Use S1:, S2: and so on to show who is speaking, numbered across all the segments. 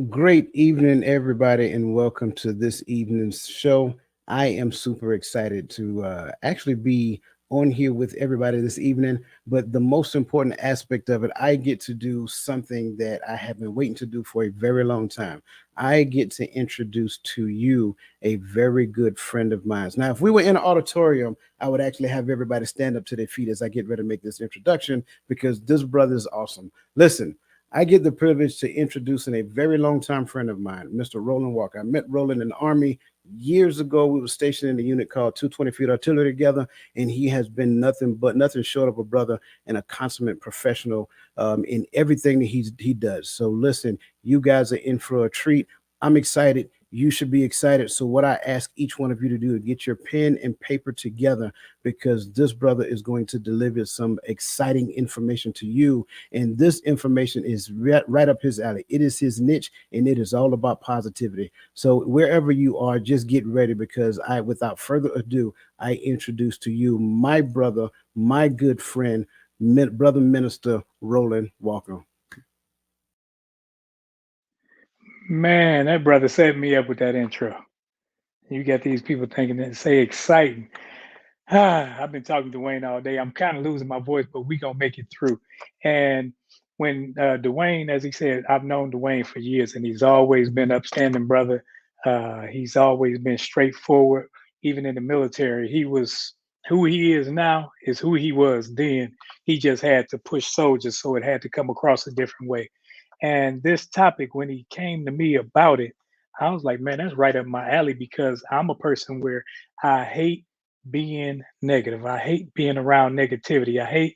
S1: Great evening, everybody, and welcome to this evening's show. I am super excited to actually be on here with everybody this evening. But the most important aspect of it, I get to do something that I have been waiting to do for a very long time. I get to introduce to you a very good friend of mine. Now, if we were in an auditorium, I would actually have everybody stand up to their feet as I get ready to make this introduction because this brother is awesome. Listen, I get the privilege to introducing a very long time friend of mine, Mr. Roland Walker. I met Roland in the Army years ago. We were stationed in a unit called 220 Feet Artillery together, and he has been nothing short of a brother and a consummate professional in everything that he does. So listen, you guys are in for a treat. I'm excited. You should be excited. So what I ask each one of you to do is get your pen and paper together because this brother is going to deliver some exciting information to you, and this information is right up his alley. It is his niche, and it is all about positivity. So wherever you are, just get ready because without further ado, I introduce to you my brother, my good friend, brother minister Roland Walker.
S2: Man, that brother set me up with that intro. You got these people thinking that say exciting. I've been talking to Dwayne all day. I'm kind of losing my voice, but we gonna make it through. And when Dwayne, as he said, I've known Dwayne for years, and he's always been upstanding brother. He's always been straightforward. Even in the military, he was who he is now is who he was then. He just had to push soldiers, so it had to come across a different way. And this topic, when he came to me about it, I was like, man, that's right up my alley because I'm a person where I hate being negative. I hate being around negativity. I hate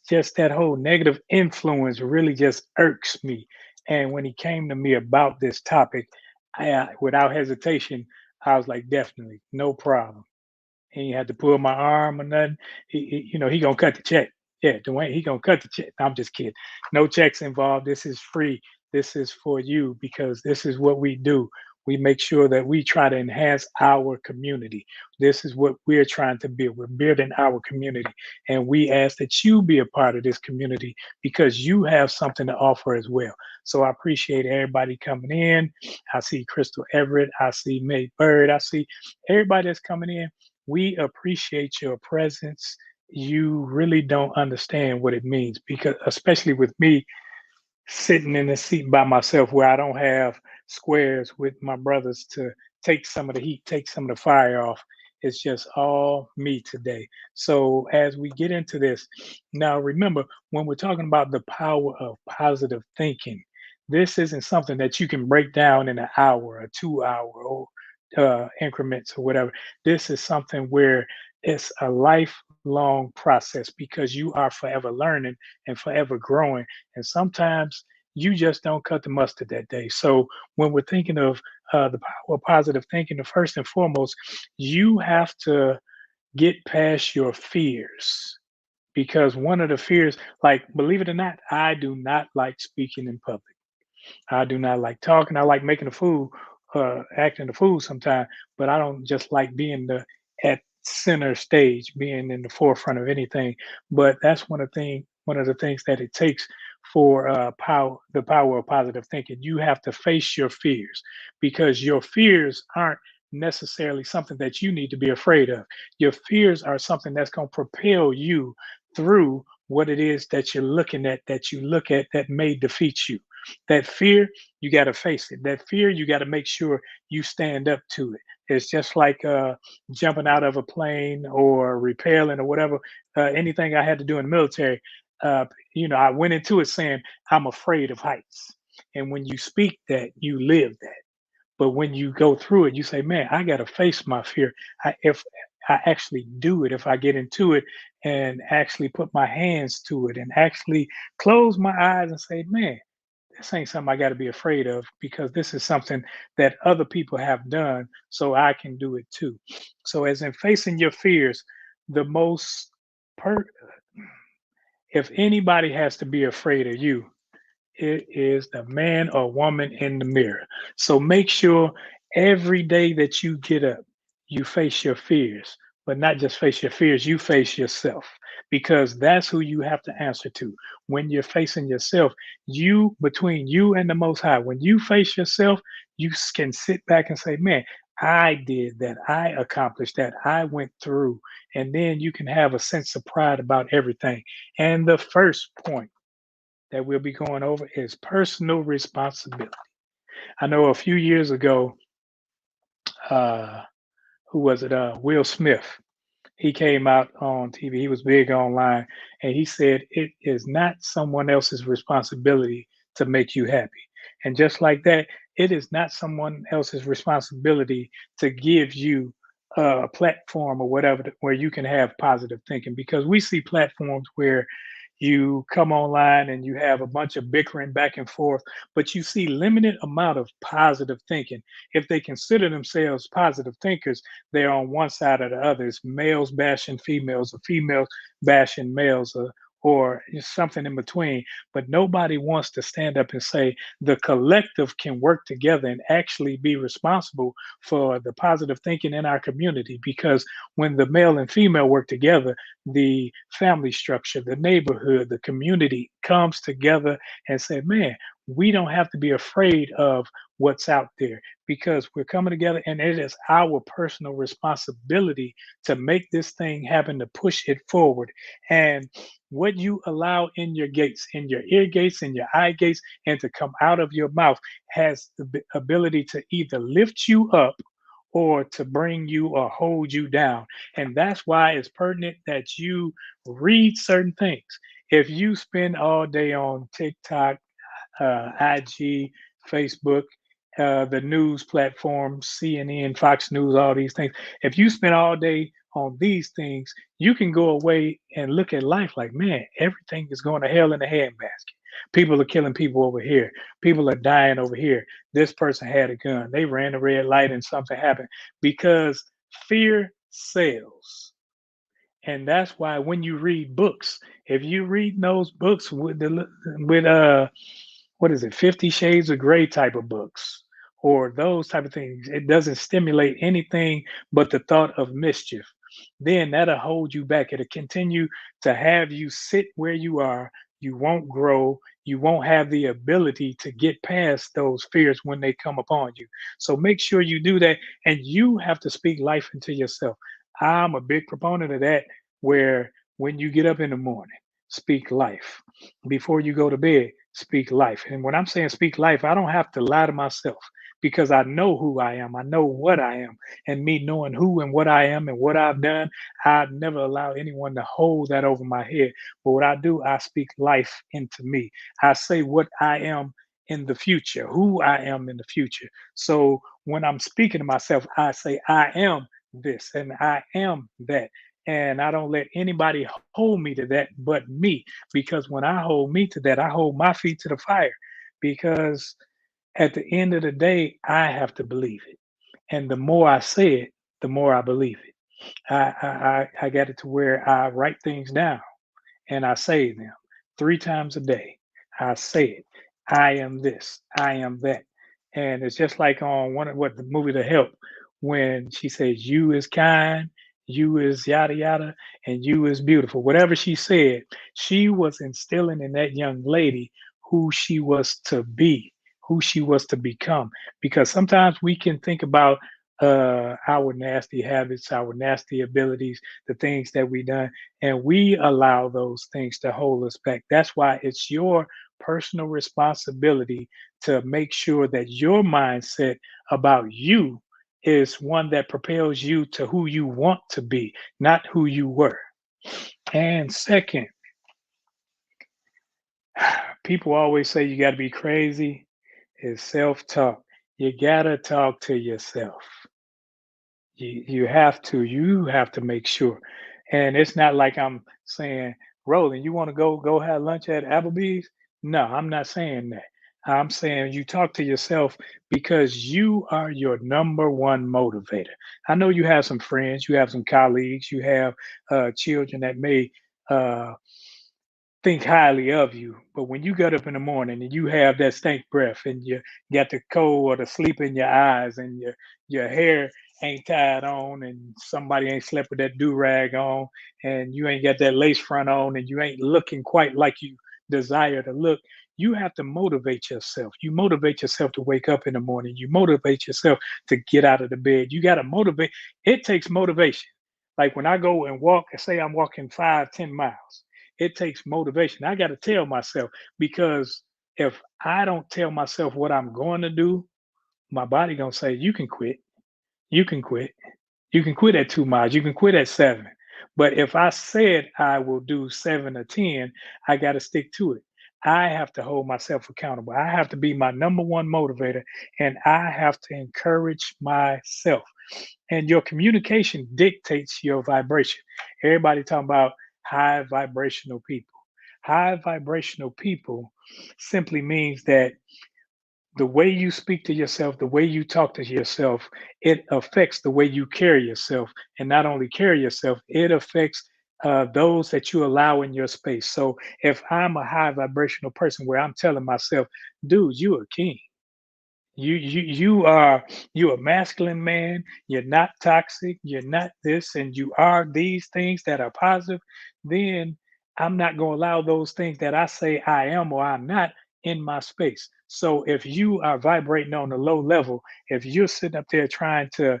S2: just that whole negative influence really just irks me. And when he came to me about this topic, without hesitation, I was like, definitely, no problem. He had to pull my arm or nothing. He gonna cut the check. Yeah, Dwayne, he gonna cut the check. I'm just kidding. No checks involved. This is free. This is for you because this is what we do. We make sure that we try to enhance our community. This is what we're trying to build. We're building our community. And we ask that you be a part of this community because you have something to offer as well. So I appreciate everybody coming in. I see Crystal Everett. I see May Bird. I see everybody that's coming in. We appreciate your presence. You really don't understand what it means because, especially with me sitting in the seat by myself where I don't have squares with my brothers to take some of the heat, take some of the fire off. It's just all me today. So, as we get into this, now remember when we're talking about the power of positive thinking, this isn't something that you can break down in an hour, a 2 hour, or increments or whatever. This is something where it's a lifelong process because you are forever learning and forever growing. And sometimes you just don't cut the mustard that day. So when we're thinking of the power of positive thinking, the first and foremost, you have to get past your fears because one of the fears, like believe it or not, I do not like speaking in public. I do not like talking. I like making a fool, acting a fool sometimes, but I don't just like being the at center stage, being in the forefront of anything. But that's one of the things that it takes for the power of positive thinking. You have to face your fears because your fears aren't necessarily something that you need to be afraid of. Your fears are something that's going to propel you through what it is that you're looking at, that you look at that may defeat you. That fear, you got to face it. That fear, you got to make sure you stand up to it. It's just like jumping out of a plane or rappelling or whatever, anything I had to do in the military. Uh, I went into it saying, I'm afraid of heights. And when you speak that, you live that. But when you go through it, you say, man, I got to face my fear. If I actually do it, if I get into it and actually put my hands to it and actually close my eyes and say, man, this ain't something I got to be afraid of because this is something that other people have done, so I can do it too. So, as in facing your fears, the most per if anybody has to be afraid of you, it is the man or woman in the mirror. So make sure every day that you get up, you face your fears. but not just face your fears, you face yourself, because that's who you have to answer to. When you're facing yourself, you, between you and the Most High, when you face yourself, you can sit back and say, man, I did that. I accomplished that. I went through. And then you can have a sense of pride about everything. And the first point that we'll be going over is personal responsibility. I know a few years ago, uh, who was it? Will Smith. He came out on TV. He was big online, and he said it is not someone else's responsibility to make you happy. And just like that, it is not someone else's responsibility to give you a platform or whatever where you can have positive thinking. Because we see platforms where you come online and you have a bunch of bickering back and forth, but you see limited amount of positive thinking. If they consider themselves positive thinkers, they're on one side or the other. It's males bashing females, or females bashing males, or something in between. But nobody wants to stand up and say the collective can work together and actually be responsible for the positive thinking in our community. Because when the male and female work together, the family structure, the neighborhood, the community comes together and say, man, we don't have to be afraid of what's out there, because we're coming together, and it is our personal responsibility to make this thing happen, to push it forward. And what you allow in your gates, in your ear gates, in your eye gates, and to come out of your mouth has the ability to either lift you up or to bring you or hold you down. And that's why it's pertinent that you read certain things. If you spend all day on TikTok, IG, Facebook, the news platforms, CNN, Fox News, all these things. If you spend all day on these things, you can go away and look at life like, man, everything is going to hell in a handbasket. People are killing people over here. People are dying over here. This person had a gun. They ran a red light and something happened, because fear sells. And that's why when you read books, if you read those books with what is it, 50 Shades of Gray type of books, or those type of things, it doesn't stimulate anything but the thought of mischief. Then that'll hold you back. It'll continue to have you sit where you are. You won't grow. You won't have the ability to get past those fears when they come upon you. So make sure you do that. And you have to speak life into yourself. I'm a big proponent of that, where when you get up in the morning, speak life. Before you go to bed, speak life. And when I'm saying speak life, I don't have to lie to myself, because I know who I am. I know what I am. And me knowing who and what I am and what I've done, I'd never allow anyone to hold that over my head. But what I do, I speak life into me. I say what I am in the future, who I am in the future. So when I'm speaking to myself, I say, I am this and I am that. And I don't let anybody hold me to that but me. Because when I hold me to that, I hold my feet to the fire. Because at the end of the day, I have to believe it. And the more I say it, the more I believe it. I got it to where I write things down and I say them 3 times a day. I say it. I am this. I am that. And it's just like on one of what the movie The Help, when she says, "You is kind, you is yada yada, and you is beautiful." Whatever she said, she was instilling in that young lady who she was to be, who she was to become. Because sometimes we can think about our nasty habits, our nasty abilities, the things that we done, and we allow those things to hold us back. That's why it's your personal responsibility to make sure that your mindset about you is one that propels you to who you want to be, not who you were. And second, people always say you got to be crazy. Is self-talk. You got to talk to yourself. You have to make sure. And it's not like I'm saying, Roland, you want to go have lunch at Applebee's? No, I'm not saying that. I'm saying you talk to yourself, because you are your number one motivator. I know you have some friends, you have some colleagues, you have children that may uh, think highly of you. But when you get up in the morning and you have that stank breath, and you got the cold or the sleep in your eyes, and your hair ain't tied on, and somebody ain't slept with that do rag on, and you ain't got that lace front on, and you ain't looking quite like you desire to look. You have to motivate yourself. You motivate yourself to wake up in the morning. You motivate yourself to get out of the bed. You got to motivate. It takes motivation. Like when I go and walk, say I'm walking 5, 10 miles, it takes motivation. I got to tell myself, because if I don't tell myself what I'm going to do, my body gonna say, you can quit. You can quit. You can quit at 2 miles. You can quit at 7. But if I said I will do 7 or 10, I got to stick to it. I have to hold myself accountable. I have to be my number one motivator, and I have to encourage myself. And your communication dictates your vibration. Everybody talking about high vibrational people. High vibrational people simply means that the way you speak to yourself, the way you talk to yourself, it affects the way you carry yourself. And not only carry yourself, it affects those that you allow in your space. So if I'm a high vibrational person where I'm telling myself, dude, you a king. You a masculine man. You're not toxic. You're not this, and you are these things that are positive. Then I'm not going to allow those things that I say I am or I'm not in my space. So if you are vibrating on a low level, if you're sitting up there trying to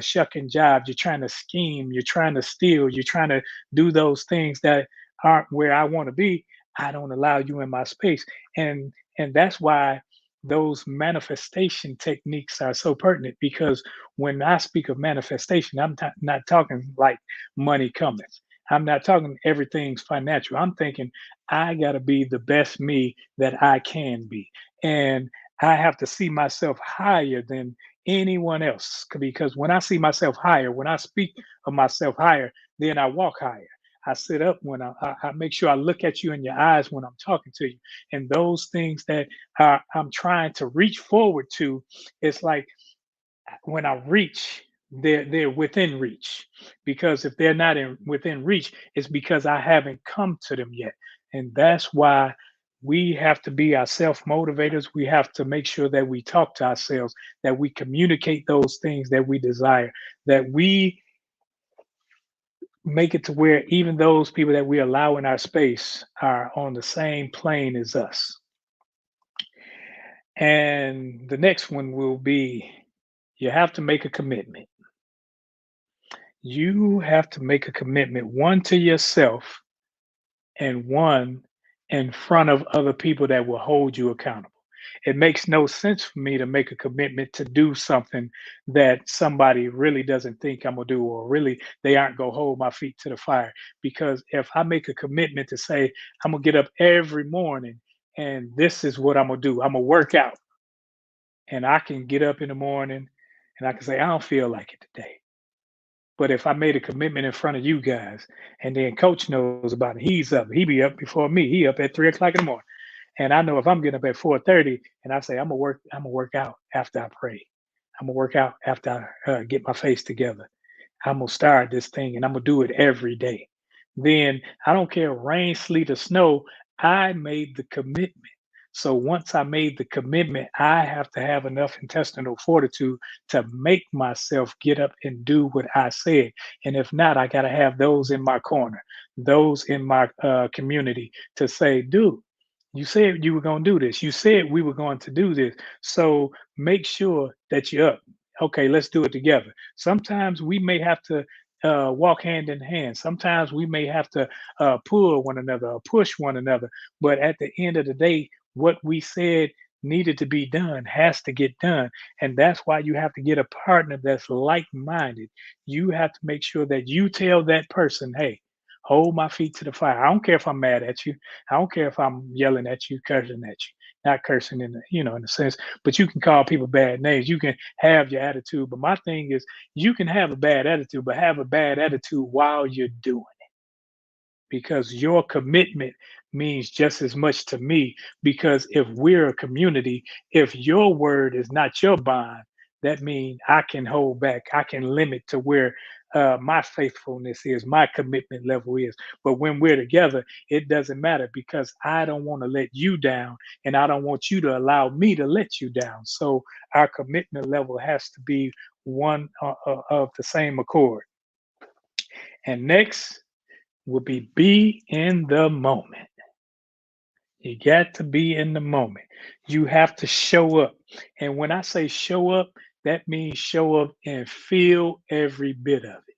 S2: shuck and jive, you're trying to scheme, you're trying to steal, you're trying to do those things that aren't where I want to be, I don't allow you in my space. And that's why those manifestation techniques are so pertinent, because when I speak of manifestation, I'm not talking like money cometh. I'm not talking everything's financial. I'm thinking I got to be the best me that I can be. And I have to see myself higher than anyone else, because when I see myself higher, when I speak of myself higher, then I walk higher. I sit up when I make sure I look at you in your eyes when I'm talking to you. And those things that I'm trying to reach forward to, it's like when I reach, they're within reach. Because if they're not in within reach, it's because I haven't come to them yet. And that's why we have to be our self motivators. We have to make sure that we talk to ourselves, that we communicate those things that we desire, that we make it to where even those people that we allow in our space are on the same plane as us. And the next one will be, you have to make a commitment. You have to make a commitment, one to yourself and one in front of other people that will hold you accountable. It makes no sense for me to make a commitment to do something that somebody really doesn't think I'm gonna do, or really they aren't gonna hold my feet to the fire. Because if I make a commitment to say I'm gonna get up every morning and this is what I'm gonna do, I'm gonna work out, and I can get up in the morning and I can say I don't feel like it today. But if I made a commitment in front of you guys, and then coach knows about it, he's up. He be up before me. He up at 3 o'clock in the morning. And I know if I'm getting up at 4:30 and I say I'm gonna work out after I pray. I'm gonna work out after I get my face together. I'm gonna start this thing and I'm gonna do it every day. Then I don't care rain, sleet, or snow. I made the commitment. So once I made the commitment, I have to have enough intestinal fortitude to make myself get up and do what I said. And if not, I got to have those in my corner, those in my community to say, dude, you said you were going to do this. You said we were going to do this. So make sure that you're up. Okay, let's do it together. Sometimes we may have to walk hand in hand. Sometimes we may have to pull one another or push one another. But at the end of the day, what we said needed to be done has to get done. And that's why you have to get a partner that's like minded. You have to make sure that you tell that person, hey, hold my feet to the fire. I don't care if I'm mad at you. I don't care if I'm yelling at you, cursing at you. Not cursing in the, in the sense, but you can call people bad names. You can have your attitude. But my thing is, you can have a bad attitude, but have a bad attitude while you're doing, because your commitment means just as much to me. Because if we're a community, if your word is not your bond, that means I can hold back. I can limit to where my faithfulness is, my commitment level is. But when we're together, it doesn't matter because I don't want to let you down and I don't want you to allow me to let you down. So our commitment level has to be one of the same accord. And next will be in the moment. You got to be in the moment. You have to show up. And when I say show up, that means show up and feel every bit of it.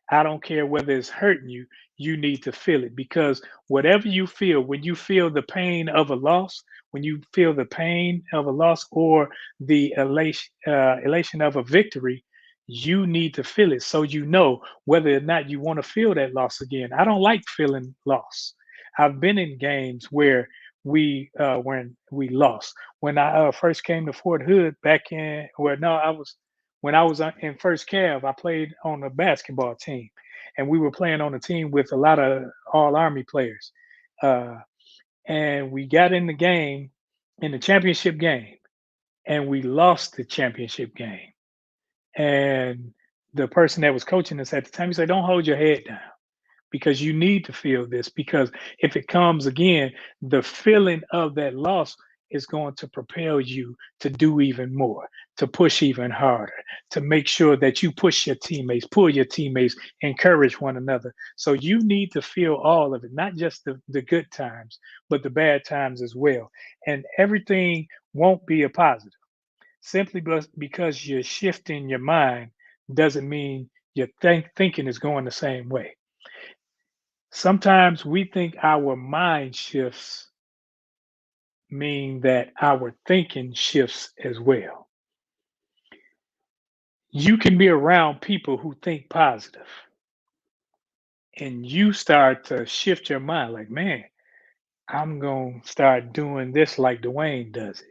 S2: I don't care whether it's hurting you, you need to feel it because whatever you feel, when you feel the pain of a loss, when you feel the pain of a loss or the elation of a victory, you need to feel it so you know whether or not you want to feel that loss again. I don't like feeling loss. I've been in games where when we lost. When I first came to Fort Hood back in, well, no, I was when I was in first Cav, I played on a basketball team, and we were playing on a team with a lot of all Army players. Uh, and we got in the game, in the championship game, and we lost the championship game. And the person that was coaching us at the time, he said, "Don't hold your head down because you need to feel this because if it comes again, the feeling of that loss is going to propel you to do even more, to push even harder, to make sure that you push your teammates, pull your teammates, encourage one another. So you need to feel all of it, not just the good times, but the bad times as well. And everything won't be a positive. Simply because you're shifting your mind doesn't mean your thinking is going the same way. Sometimes we think our mind shifts mean that our thinking shifts as well. You can be around people who think positive and you start to shift your mind like, man, I'm going to start doing this like Dwayne does it.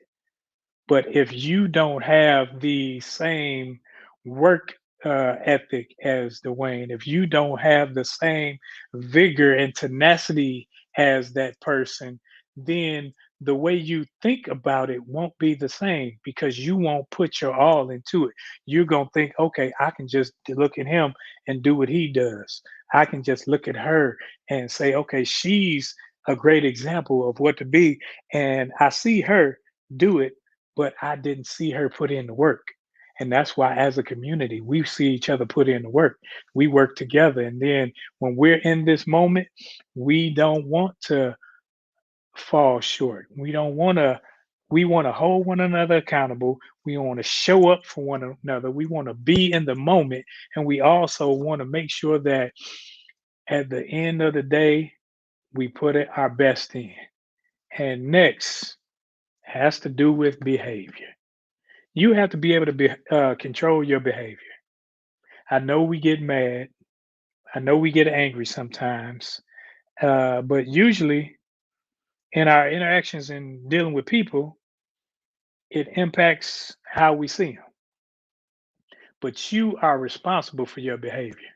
S2: But if you don't have the same work ethic as Dwayne, if you don't have the same vigor and tenacity as that person, then the way you think about it won't be the same because you won't put your all into it. You're going to think, okay, I can just look at him and do what he does. I can just look at her and say, okay, she's a great example of what to be. And I see her do it, but I didn't see her put in the work. And that's why, as a community, we see each other put in the work. We work together. And then when we're in this moment, we don't want to fall short. We want to hold one another accountable. We want to show up for one another. We want to be in the moment. And we also want to make sure that at the end of the day, we put it our best in. And next has to do with behavior. You have to be able to control your behavior. I know we get mad. I know we get angry sometimes. But usually in our interactions and dealing with people, it impacts how we see them. But you are responsible for your behavior.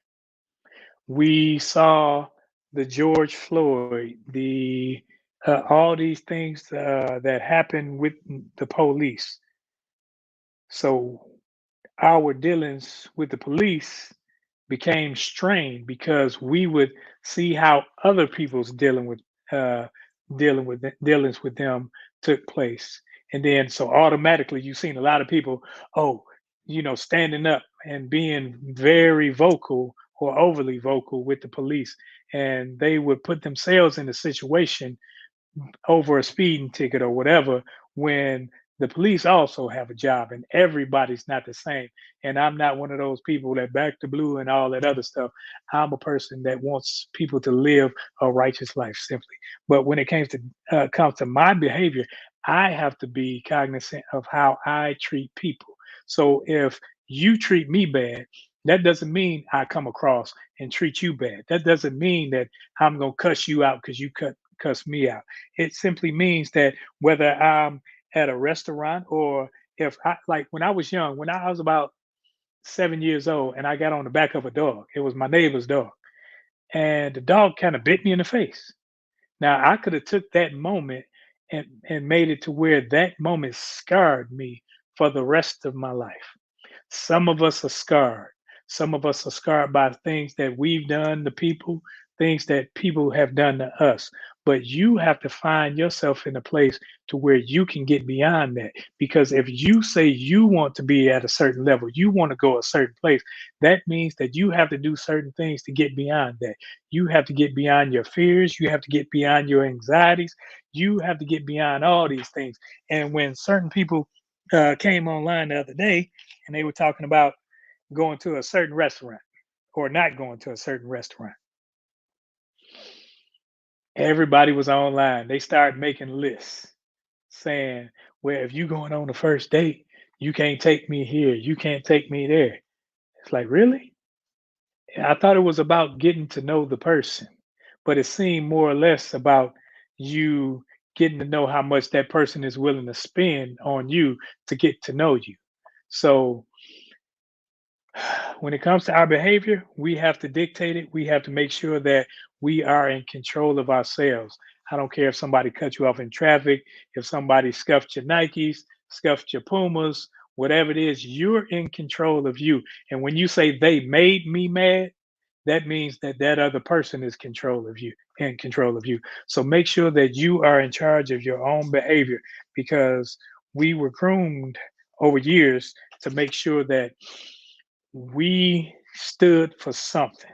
S2: We saw the George Floyd, the all these things that happened with the police. So our dealings with the police became strained because we would see how other people's uh, dealings with them took place, and then so automatically you've seen a lot of people, oh, standing up and being very vocal or overly vocal with the police, and they would put themselves in a situation over a speeding ticket or whatever when the police also have a job and everybody's not the same. And I'm not one of those people that back the blue and all that other stuff. I'm a person that wants people to live a righteous life simply. But when it comes to my behavior, I have to be cognizant of how I treat people. So if you treat me bad, that doesn't mean I come across and treat you bad. That doesn't mean that I'm gonna cuss you out because you cuss me out. It simply means that whether I'm at a restaurant or if I like when I was young, when I was about 7 years old and I got on the back of a dog, it was my neighbor's dog. And the dog kind of bit me in the face. Now I could have took that moment and made it to where that moment scarred me for the rest of my life. Some of us are scarred. Some of us are scarred by things that we've done to people, things that people have done to us. But you have to find yourself in a place to where you can get beyond that. Because if you say you want to be at a certain level, you want to go a certain place, that means that you have to do certain things to get beyond that. You have to get beyond your fears. You have to get beyond your anxieties. You have to get beyond all these things. And when certain people came online the other day and they were talking about going to a certain restaurant or not going to a certain restaurant, everybody was online. They started making lists saying, well, if you going on the first date, you can't take me here, you can't take me there. It's like, really? I thought it was about getting to know the person, but it seemed more or less about you getting to know how much that person is willing to spend on you to get to know you. So when it comes to our behavior, we have to dictate it. We have to make sure that we are in control of ourselves. I don't care if somebody cut you off in traffic, if somebody scuffed your Nikes, scuffed your Pumas, whatever it is, you're in control of you. And when you say they made me mad, that means that that other person is control of you in control of you. So make sure that you are in charge of your own behavior because we were groomed over years to make sure that we stood for something.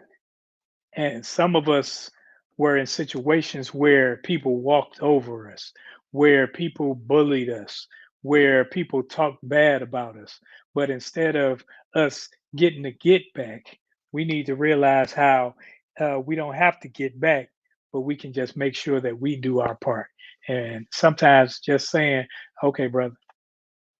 S2: And some of us were in situations where people walked over us, where people bullied us, where people talked bad about us. But instead of us getting the get back, we need to realize how we don't have to get back, but we can just make sure that we do our part. And sometimes just saying, okay, brother,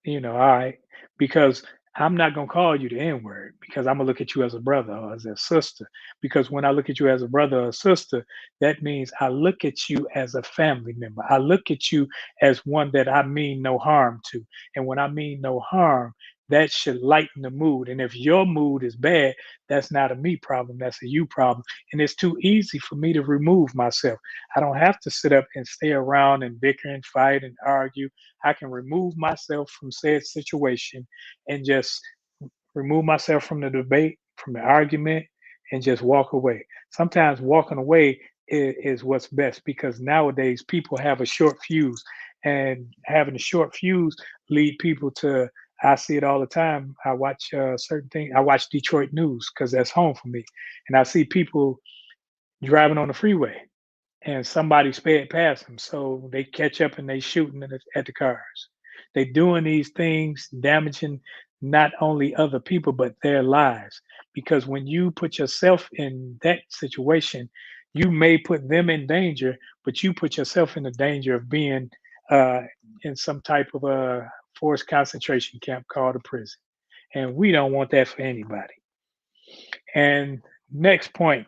S2: all right, because I'm not gonna call you the N word because I'm gonna look at you as a brother or as a sister. Because when I look at you as a brother or sister, that means I look at you as a family member. I look at you as one that I mean no harm to. And when I mean no harm, that should lighten the mood. And if your mood is bad, that's not a me problem, that's a you problem. And it's too easy for me to remove myself. I don't have to sit up and stay around and bicker and fight and argue. I can remove myself from said situation and just remove myself from the debate, from the argument, and just walk away. Sometimes walking away is what's best because nowadays people have a short fuse, and having a short fuse lead people to. I see it all the time. I watch certain things. I watch Detroit news because that's home for me, and I see people driving on the freeway and somebody sped past them. So they catch up and they shooting at the cars. They doing these things, damaging not only other people but their lives. Because when you put yourself in that situation, you may put them in danger, but you put yourself in the danger of being uh, in some type of a forced concentration camp called a prison. And we don't want that for anybody. And next point,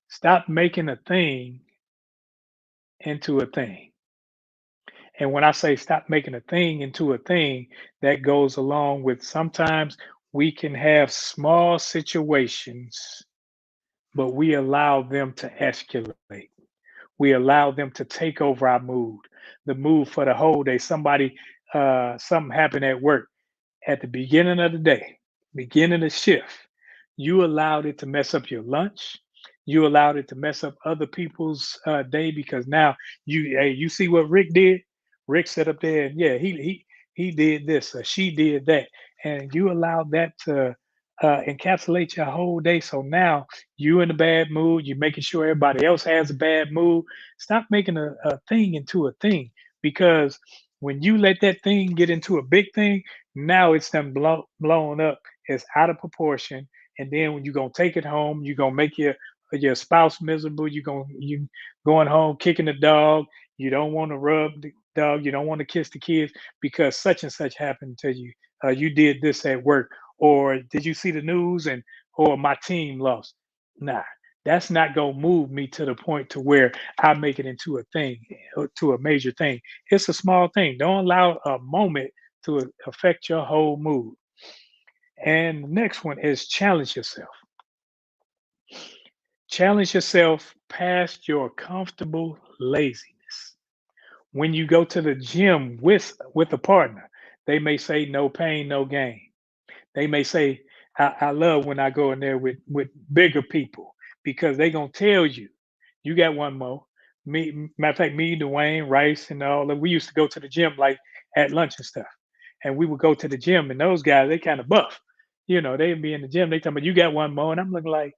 S2: stop making a thing into a thing. And when I say stop making a thing into a thing, that goes along with sometimes we can have small situations, but we allow them to escalate. We allow them to take over our mood, the mood for the whole day. Something happened at work at the beginning of the day, beginning of shift, you allowed it to mess up your lunch. You allowed it to mess up other people's day because now you see what Rick did. Rick sat up there and yeah, he did this or she did that, and you allowed that to encapsulate your whole day. So now you in a bad mood. You're making sure everybody else has a bad mood. Stop making a thing into a thing because when you let that thing get into a big thing, now it's done blown up. It's out of proportion. And then when you're gonna take it home, you're gonna make your spouse miserable. You going home kicking the dog. You don't want to rub the dog. You don't want to kiss the kids because such and such happened to you. You did this at work, or did you see the news and or my team lost? Nah, that's not gonna move me to the point to where I make it into a thing, to a major thing. It's a small thing. Don't allow a moment to affect your whole mood. And the next one is challenge yourself. Challenge yourself past your comfortable laziness. When you go to the gym with a partner, they may say no pain, no gain. They may say, I love when I go in there with bigger people because they gonna tell you, you got one more. Matter of fact, me, Dwayne, Rice, and all that. We used to go to the gym like at lunch and stuff, and we would go to the gym, and those guys they kind of buff, they'd be in the gym. They talking about you got one more, and I'm looking like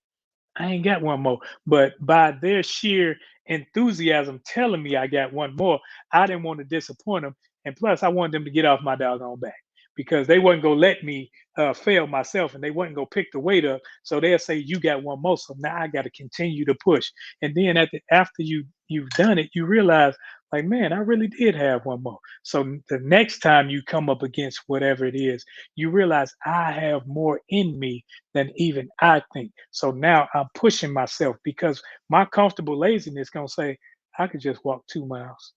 S2: I ain't got one more. But by their sheer enthusiasm telling me I got one more, I didn't want to disappoint them. And plus, I wanted them to get off my doggone back because they wasn't gonna let me fail myself, and they wasn't gonna pick the weight up. So they'll say you got one more, so now I got to continue to push. And then after you've done it, you realize like, man, I really did have one more. So the next time you come up against whatever it is, you realize I have more in me than even I think. So now I'm pushing myself because my comfortable laziness gonna say I could just walk 2 miles.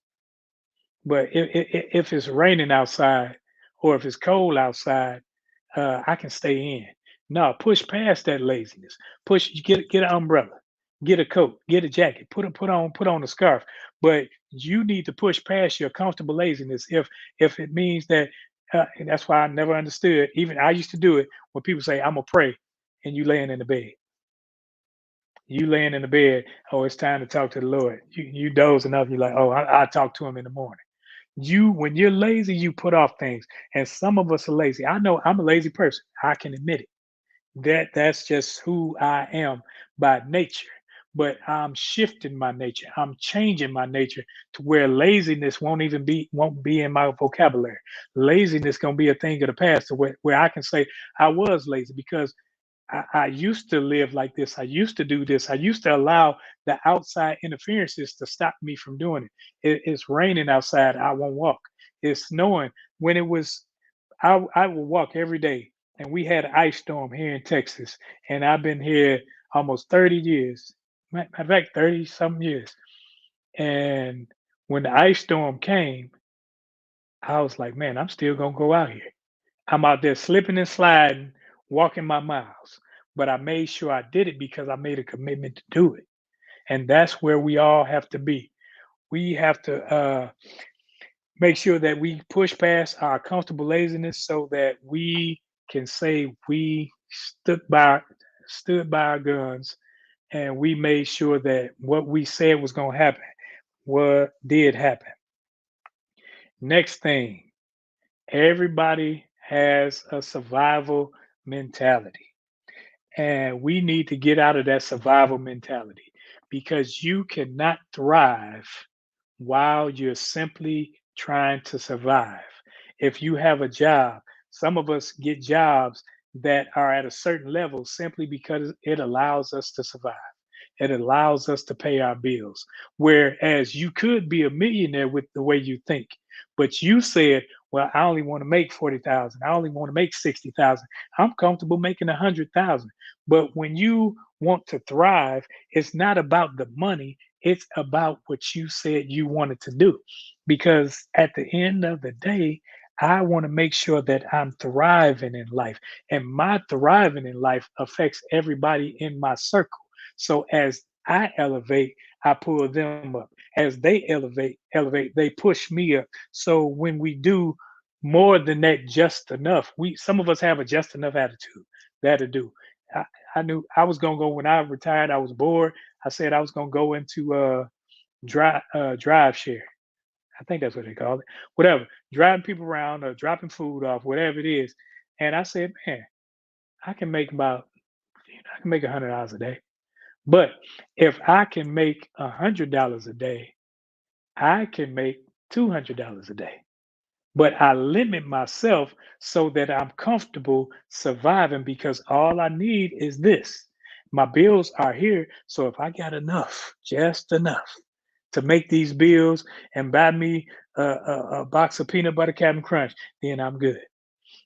S2: But if it's raining outside or if it's cold outside, I can stay in. No, push past that laziness. Push. Get an umbrella, get a coat, get a jacket, put on a scarf. But you need to push past your comfortable laziness if it means that. And that's why I never understood. Even I used to do it when people say I'm gonna pray, and you laying in the bed. You laying in the bed. Oh, it's time to talk to the Lord. You dozing up. You're like, oh, I talk to him in the morning. When you're lazy, you put off things. And some of us are lazy. I know I'm a lazy person. I can admit it. That's just who I am by nature. But I'm shifting my nature. I'm changing my nature to where laziness won't be in my vocabulary. Laziness gonna be a thing of the past to where I can say I was lazy because I used to live like this. I used to do this. I used to allow the outside interferences to stop me from doing it. It's raining outside. I won't walk. It's snowing. When it was, I will walk every day. And we had an ice storm here in Texas. And I've been here almost 30 years. Matter of fact, 30 some years. And when the ice storm came, I was like, man, I'm still going to go out here. I'm out there slipping and sliding, walking my miles. But I made sure I did it because I made a commitment to do it. And that's where we all have to be. We have to make sure that we push past our comfortable laziness so that we can say we stood by our guns and we made sure that what we said was going to happen, what did happen. Next thing, everybody has a survival mentality. And we need to get out of that survival mentality because you cannot thrive while you're simply trying to survive. If you have a job, some of us get jobs that are at a certain level simply because it allows us to survive. It allows us to pay our bills. Whereas you could be a millionaire with the way you think, but you said, "Well, I only want to make 40,000. I only want to make 60,000. I'm comfortable making 100,000." But when you want to thrive, it's not about the money. It's about what you said you wanted to do. Because at the end of the day, I want to make sure that I'm thriving in life. And my thriving in life affects everybody in my circle. So as I elevate, I pull them up. As they elevate, they push me up. So when we do more than that, just enough, we some of us have a just enough attitude. That'll do. I, I knew I was gonna go when I retired. I was bored. I said I was gonna go into drive share. I think that's what they call it. Whatever, driving people around or dropping food off, whatever it is. And I said, man, I can make about I can make $100 a day. But if I can make $100 a day, I can make $200 a day. But I limit myself so that I'm comfortable surviving because all I need is this. My bills are here. So if I got enough, just enough to make these bills and buy me a box of peanut butter Captain Crunch, then I'm good.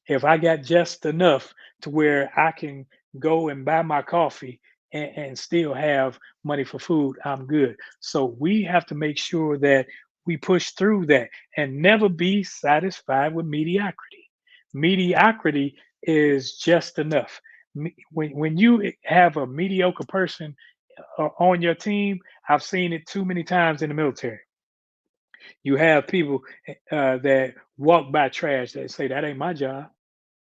S2: If I got just enough to where I can go and buy my coffee and still have money for food, I'm good. So we have to make sure that we push through that and never be satisfied with mediocrity. Mediocrity is just enough. When you have a mediocre person on your team, I've seen it too many times in the military. You have people that walk by trash that say, that ain't my job.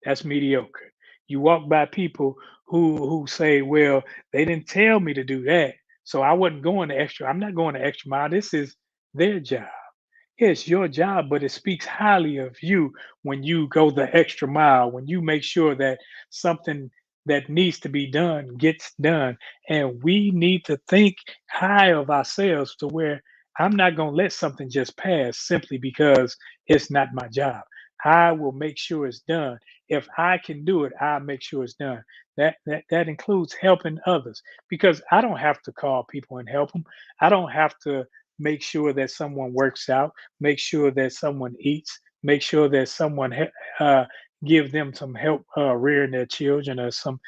S2: That's mediocre. You walk by people who say, "Well, they didn't tell me to do that, so I wasn't going the extra. I'm not going the extra mile. This is their job." Yeah, it's your job, but it speaks highly of you when you go the extra mile, when you make sure that something that needs to be done gets done. And we need to think high of ourselves to where I'm not going to let something just pass simply because it's not my job. I will make sure it's done. If I can do it, I'll make sure it's done. That includes helping others because I don't have to call people and help them. I don't have to make sure that someone works out, make sure that someone eats, make sure that someone uh, give them some help rearing their children or some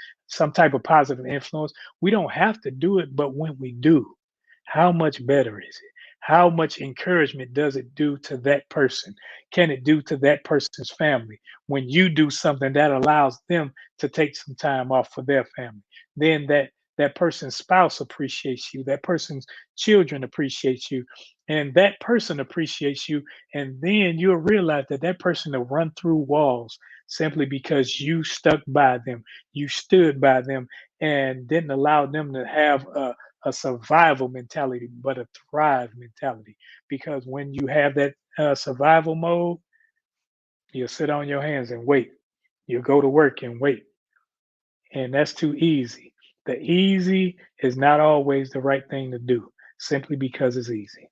S2: type of positive influence. We don't have to do it, but when we do, how much better is it? How much encouragement does it do to that person? Can it do to that person's family when you do something that allows them to take some time off for their family? Then that person's spouse appreciates you, that person's children appreciate you, and that person appreciates you, and then you'll realize that that person will run through walls simply because you stuck by them, you stood by them, and didn't allow them to have a survival mentality but a thrive mentality. Because when you have that survival mode, you'll sit on your hands and wait, you'll go to work and wait, and that's too easy. The easy is not always the right thing to do simply because it's easy.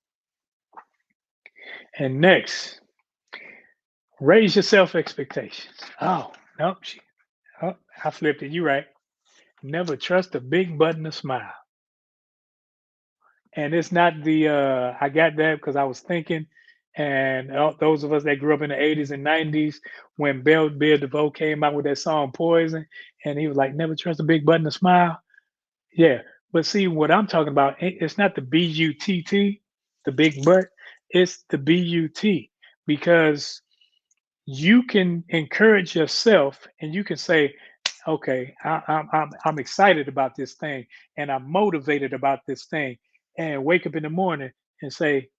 S2: And next, raise your self expectations. Oh, no, oh, I flipped it. You right. Never trust a big button to smile. And it's not the, I got that because I was thinking, and those of us that grew up in the 80s and 90s, when Bill DeVoe came out with that song Poison, and he was like, never trust a big button to smile. Yeah, but see what I'm talking about, it's not the BUTT, the big butt, it's the BUT because you can encourage yourself and you can say, okay, I'm excited about this thing and I'm motivated about this thing, and wake up in the morning and say,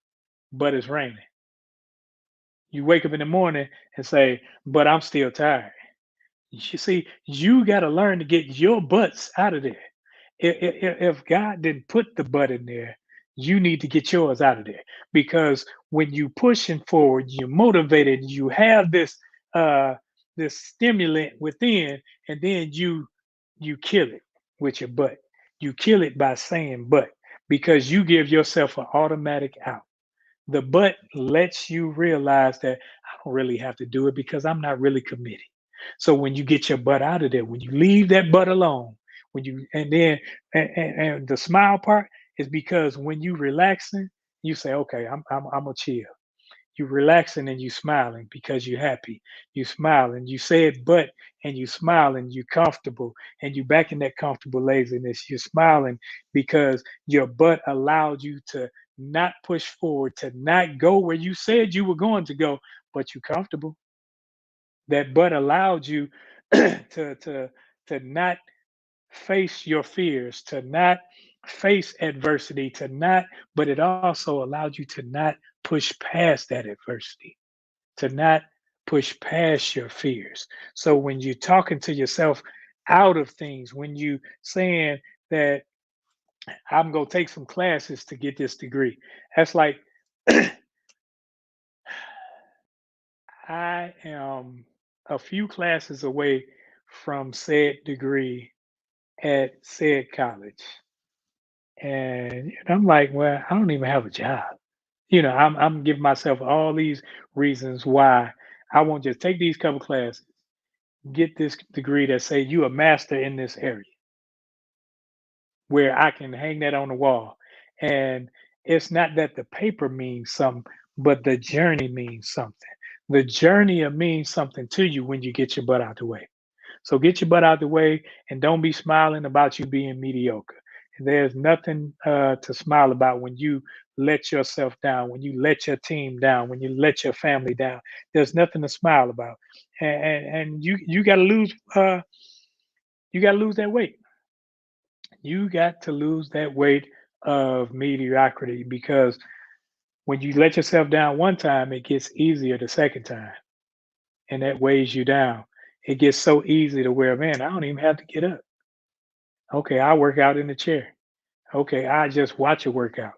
S2: but it's raining. You wake up in the morning and say, but I'm still tired. You see, you got to learn to get your butts out of there. If God didn't put the butt in there, you need to get yours out of there because when you pushing forward, you're motivated, you have uh this stimulant within, and then you kill it with your butt. You kill it by saying but because you give yourself an automatic out. The but lets you realize that I don't really have to do it because I'm not really committed. So when you get your butt out of there, when you leave that butt alone, when you and then and the smile part is because when you relaxing, you say, okay, I'm gonna chill. You relaxing and you smiling because you're happy. You smile and you said but and you smile and you comfortable and you back in that comfortable laziness. You're smiling because your butt allowed you to not push forward, to not go where you said you were going to go, but you comfortable. That butt allowed you to not face your fears, to not face adversity, to not, but it also allowed you to not push past that adversity, to not push past your fears. So when you're talking to yourself out of things, when you saying that I'm gonna take some classes to get this degree, that's like I am a few classes away from said degree at said college. And I'm like, well, I don't even have a job. I'm giving myself all these reasons why I won't just take these couple classes, get this degree that say you a master in this area, where I can hang that on the wall. And it's not that the paper means something, but the journey means something. The journey will mean something to you when you get your butt out the way. So get your butt out the way and don't be smiling about you being mediocre. There's nothing to smile about when you let yourself down, when you let your team down, when you let your family down. There's nothing to smile about, and you got to lose. You got to lose that weight. You got to lose that weight of mediocrity because when you let yourself down one time, it gets easier the second time, and that weighs you down. It gets so easy to where, man, I don't even have to get up. Okay, I work out in the chair. Okay, I just watch a workout.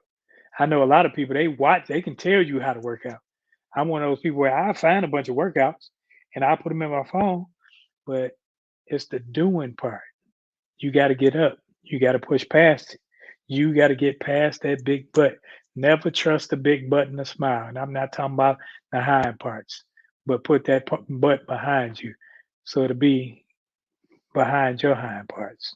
S2: I know a lot of people, they can tell you how to work out. I'm one of those people where I find a bunch of workouts and I put them in my phone, but it's the doing part. You got to get up. You got to push past it. You got to get past that big butt. Never trust the big butt and the smile. And I'm not talking about the hind parts, but put that butt behind you. So it'll be behind your hind parts.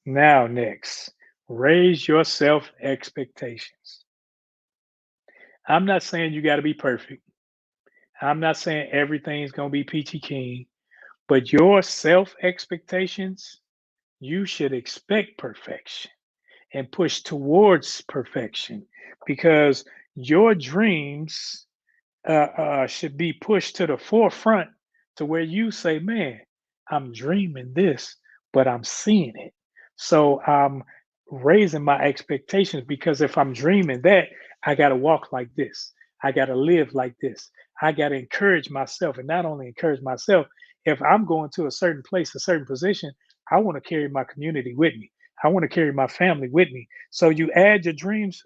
S2: Now, next, raise your self expectations. I'm not saying you got to be perfect. I'm not saying everything's going to be peachy keen, but your self expectations, you should expect perfection and push towards perfection because your dreams should be pushed to the forefront to where you say, man, I'm dreaming this, but I'm seeing it. So I'm raising my expectations because if I'm dreaming that, I got to walk like this. I got to live like this. I got to encourage myself and not only encourage myself, if I'm going to a certain place, a certain position, I want to carry my community with me. I want to carry my family with me. So you add your dreams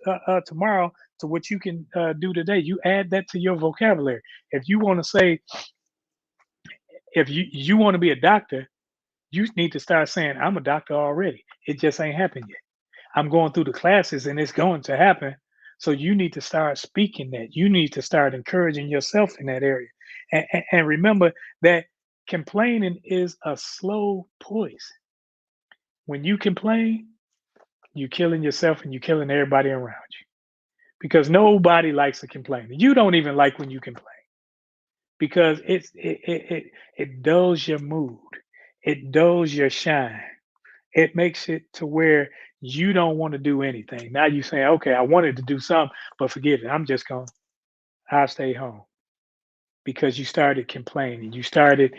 S2: tomorrow to what you can do today. You add that to your vocabulary. If you want to say, if you want to be a doctor, you need to start saying, I'm a doctor already. It just ain't happened yet. I'm going through the classes and it's going to happen. So you need to start speaking that. You need to start encouraging yourself in that area. And remember that complaining is a slow poison. When you complain, you're killing yourself and you're killing everybody around you because nobody likes to complain. You don't even like when you complain because it dulls your mood, it dulls your shine. It makes it to where you don't want to do anything. Now you say, okay, I wanted to do something, but forget it. I'm just going. I'll stay home because you started complaining. You started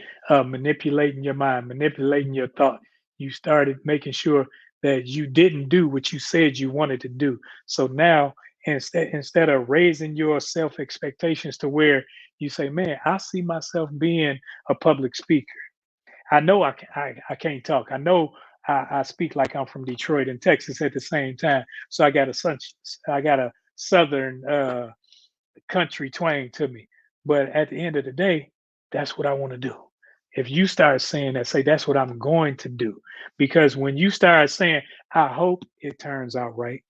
S2: manipulating your mind, manipulating your thought. You started making sure that you didn't do what you said you wanted to do. So now, instead of raising your self expectations to where you say, "Man, I see myself being a public speaker. I know I can't talk. I know I speak like I'm from Detroit and Texas at the same time. So I got a southern country twang to me. But at the end of the day, that's what I want to do. If you start saying that, say that's what I'm going to do. Because when you start saying, I hope it turns out right.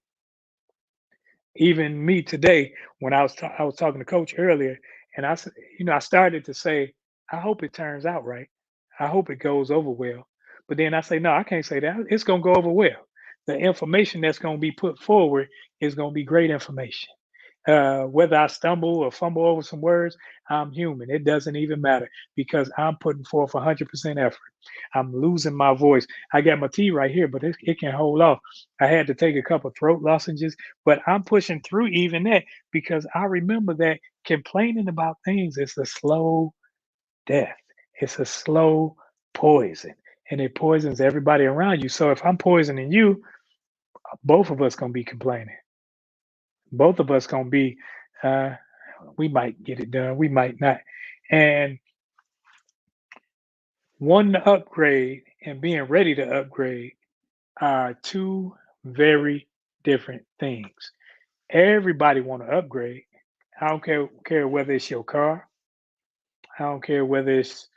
S2: Even me today, when I was talking to Coach earlier, and I started to say, I hope it turns out right. I hope it goes over well. But then I say, no, I can't say that. It's gonna go over well. The information that's gonna be put forward is gonna be great information. Whether I stumble or fumble over some words, I'm human. It doesn't even matter because I'm putting forth 100% effort. I'm losing my voice. I got my tea right here, but it can hold off. I had to take a couple throat lozenges, but I'm pushing through even that because I remember that complaining about things is a slow death. It's a slow poison, and it poisons everybody around you. So if I'm poisoning you, both of us gonna be complaining. Both of us gonna be. Uh, we might get it done. We might not. And wanting to upgrade and being ready to upgrade are two very different things. Everybody want to upgrade. I don't care whether it's your car. I don't care whether it's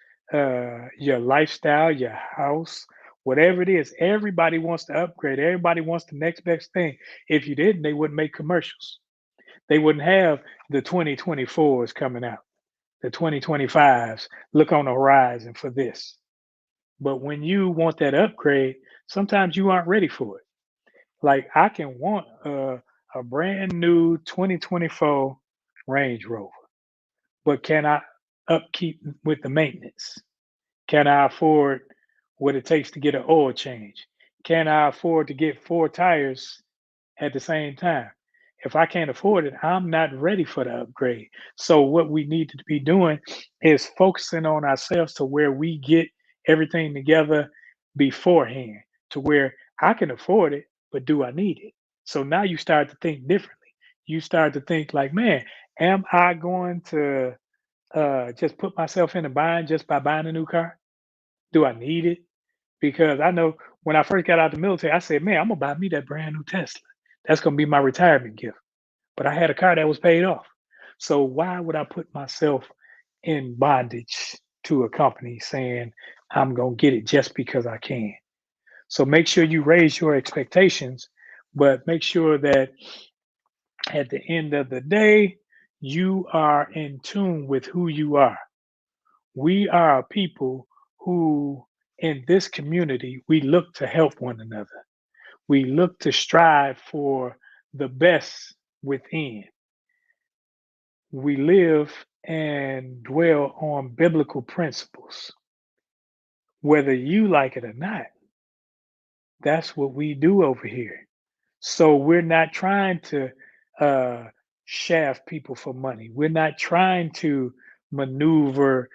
S2: your lifestyle, your house, whatever it is. Everybody wants to upgrade. Everybody wants the next best thing. If you didn't, they wouldn't make commercials. They wouldn't have the 2024s coming out, the 2025s. Look on the horizon for this. But when you want that upgrade, sometimes you aren't ready for it. Like I can want a brand new 2024 Range Rover, but can I upkeep with the maintenance? Can I afford what it takes to get an oil change? Can I afford to get four tires at the same time? If I can't afford it, I'm not ready for the upgrade. So what we need to be doing is focusing on ourselves to where we get everything together beforehand to where I can afford it, but do I need it? So now you start to think differently. You start to think like, man, am I going to just put myself in a bind just by buying a new car? Do I need it? Because I know when I first got out of the military, I said, man, I'm gonna buy me that brand new Tesla. That's gonna be my retirement gift. But I had a car that was paid off. So why would I put myself in bondage to a company saying I'm gonna get it just because I can? So make sure you raise your expectations, but make sure that at the end of the day, you are in tune with who you are. We are a people who, in this community, we look to help one another. We look to strive for the best within. We live and dwell on biblical principles. Whether you like it or not, that's what we do over here. So we're not trying to uh, shaft people for money. We're not trying to maneuver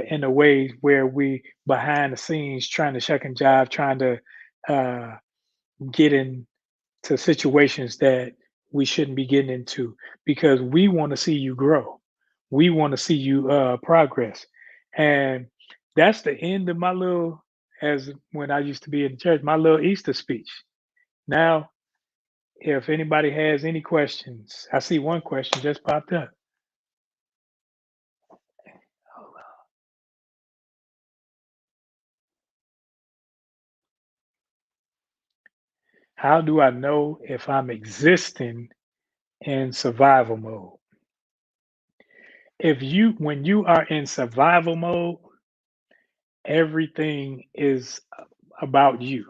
S2: in a way where we behind the scenes trying to shuck and jive, trying to uh, get into situations that we shouldn't be getting into because we want to see you grow. We want to see you progress. And that's the end of my little, as when I used to be in the church, my little Easter speech. Now, if anybody has any questions, I see one question just popped up. How do I know if I'm existing in survival mode? If you, when you are in survival mode, everything is about you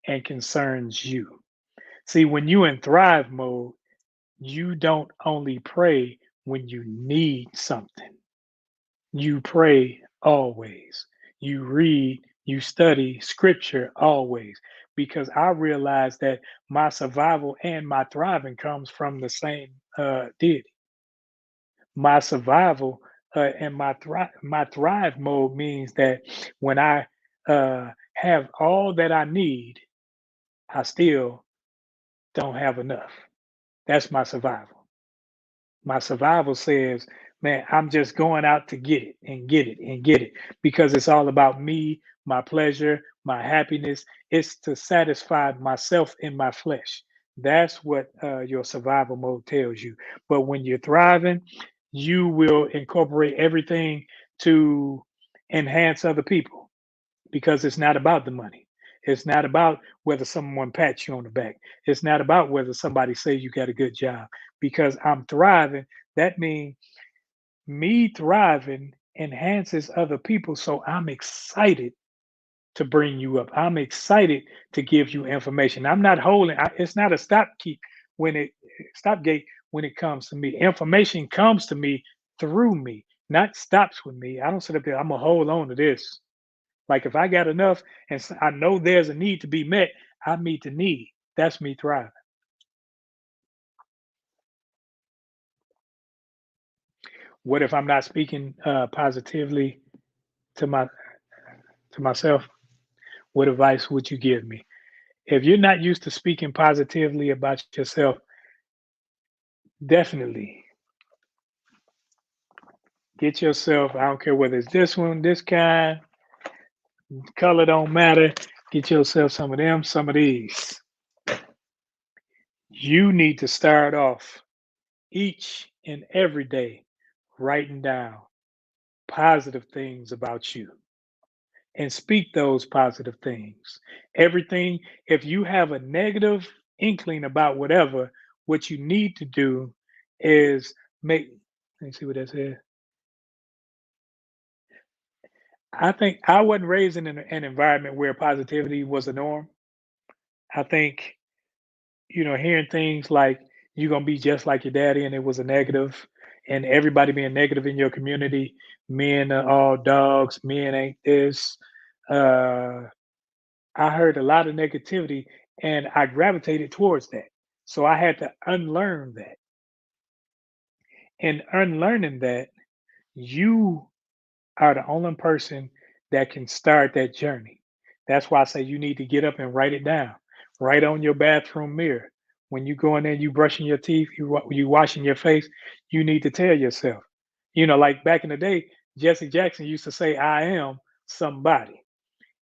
S2: and concerns you. See, when you in thrive mode, you don't only pray when you need something. You pray always. You read, you study scripture always. Because I realize that my survival and my thriving comes from the same deity. My survival and my thrive mode means that when I have all that I need, I still don't have enough. That's my survival. My survival says, man, I'm just going out to get it and get it and get it because it's all about me, my pleasure, my happiness. It's to satisfy myself in my flesh. That's what your survival mode tells you. But when you're thriving, you will incorporate everything to enhance other people because it's not about the money. It's not about whether someone pats you on the back. It's not about whether somebody says you got a good job. Because I'm thriving, that means me thriving enhances other people. So I'm excited to bring you up. I'm excited to give you information. I'm not holding. It's not a when it stopgate when it comes to me. Information comes to me through me, not stops with me. I don't sit up there. I'm gonna hold on to this. Like if I got enough and I know there's a need to be met, I meet the need. That's me thriving. What if I'm not speaking positively to myself? What advice would you give me? If you're not used to speaking positively about yourself, definitely get yourself. I don't care whether it's this one, this kind, color don't matter. Get yourself some of them, some of these. You need to start off each and every day writing down positive things about you and speak those positive things. Everything, if you have a negative inkling about whatever, what you need to do is make, let me see what that says. I think I wasn't raised in an environment where positivity was the norm. I think, hearing things like you're going to be just like your daddy and it was a negative, and everybody being negative in your community, men are all dogs, men ain't this. Uh, I heard a lot of negativity and I gravitated towards that. So I had to unlearn that. And unlearning that, you are the only person that can start that journey. That's why I say you need to get up and write it down. Write on your bathroom mirror. When you go in there, you brushing your teeth, you washing your face, you need to tell yourself, Like back in the day, Jesse Jackson used to say, "I am somebody."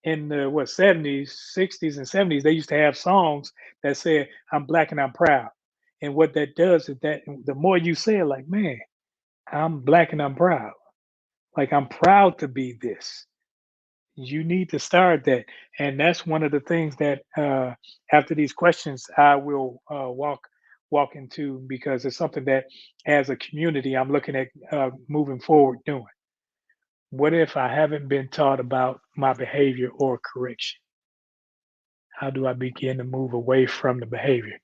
S2: In the what 70s, 60s, and 70s, they used to have songs that said, "I'm black and I'm proud." And what that does is that the more you say it, like, man, I'm black and I'm proud. Like I'm proud to be this. You need to start that. And that's one of the things that after these questions I will walk into, because it's something that as a community I'm looking at moving forward doing. What if I haven't been taught about my behavior or correction? How do I begin to move away from the behavior?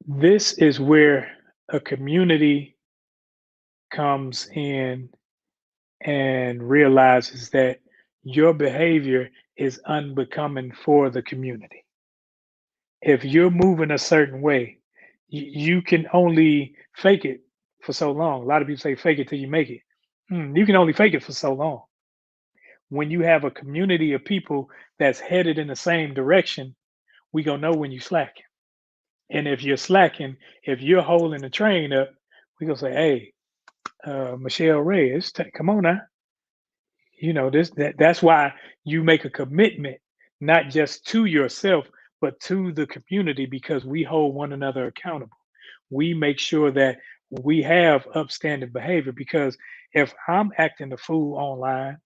S2: This is where a community comes in and realizes that your behavior is unbecoming for the community. If you're moving a certain way, you can only fake it for so long. A lot of people say fake it till you make it. You can only fake it for so long. When you have a community of people that's headed in the same direction, we gonna know when you slacking. And if you're slacking, if you're holding the train up, we gonna say, "Hey, Michelle Ray, come on now." That's why you make a commitment, not just to yourself, but to the community, because we hold one another accountable. We make sure that we have upstanding behavior, because if I'm acting the fool online,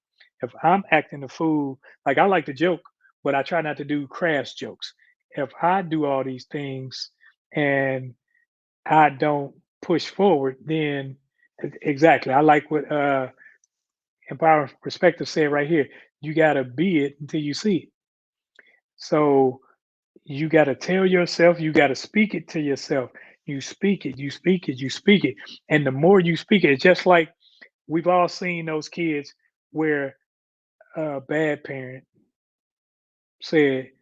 S2: if I'm acting the fool, like I like to joke, but I try not to do crass jokes. If I do all these things and I don't push forward, then exactly. I like what Empower Perspective said right here. You got to be it until you see it. So you got to tell yourself, you got to speak it to yourself. You speak it, you speak it, you speak it. And the more you speak it, it's just like we've all seen those kids where a bad parent said,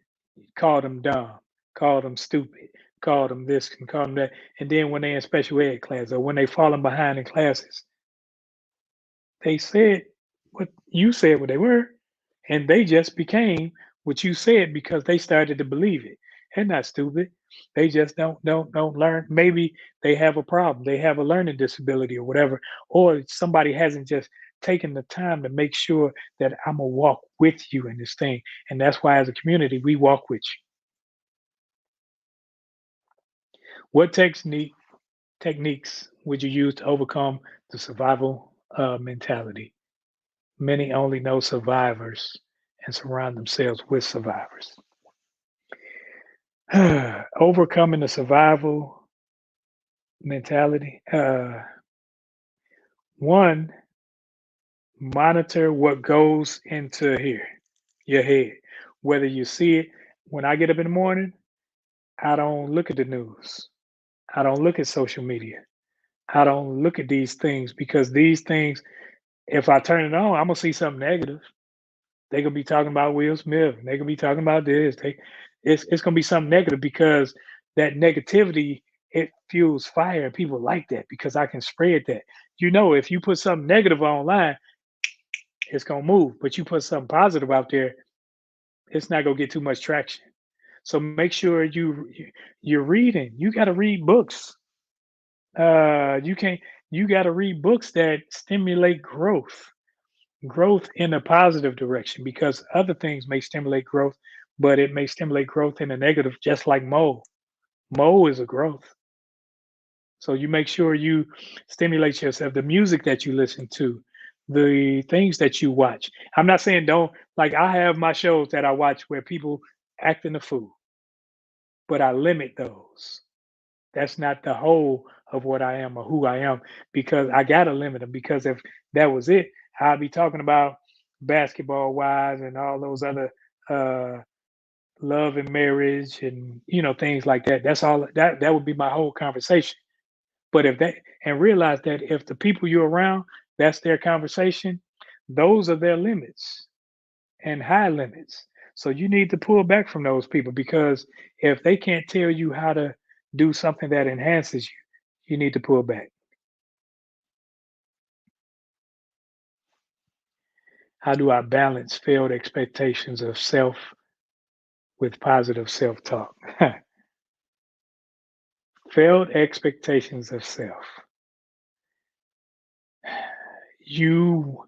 S2: called them dumb, called them stupid, called them this and called them that. And then when they in special ed class or when they falling behind in classes, they said what they were, and they just became what you said because they started to believe it. They're not stupid. They just don't learn. Maybe they have a problem. They have a learning disability or whatever, or somebody hasn't just taken the time to make sure that I'm gonna walk with you in this thing. And that's why, as a community, we walk with you. What techniques would you use to overcome the survival mentality? Many only know survivors and surround themselves with survivors. Overcoming the survival mentality. One, monitor what goes into here, your head. Whether you see it, when I get up in the morning, I don't look at the news. I don't look at social media. I don't look at these things, because these things, if I turn it on, I'm gonna see something negative. They gonna be talking about Will Smith. They gonna be talking about this. It's gonna be something negative, because that negativity, it fuels fire, and people like that because I can spread that. If you put something negative online, it's gonna move. But you put something positive out there, it's not gonna get too much traction. So make sure you're reading. You got to read books. You can't. You got to read books that stimulate growth in a positive direction, because other things may stimulate growth, but it may stimulate growth in a negative, just like mold. Mold is a growth. So you make sure you stimulate yourself, the music that you listen to, the things that you watch. I'm not saying don't, like I have my shows that I watch where people acting a fool, but I limit those. That's not the whole of what I am or who I am, because I gotta limit them, because if that was it, I'd be talking about basketball wives and all those other uh love and marriage and things like that. That's all that would be my whole conversation. But if that and realize that if the people you're around, that's their conversation, those are their limits and high limits. So you need to pull back from those people, because if they can't tell you how to do something that enhances you, you need to pull back. How do I balance failed expectations of self with positive self talk? Failed expectations of self. You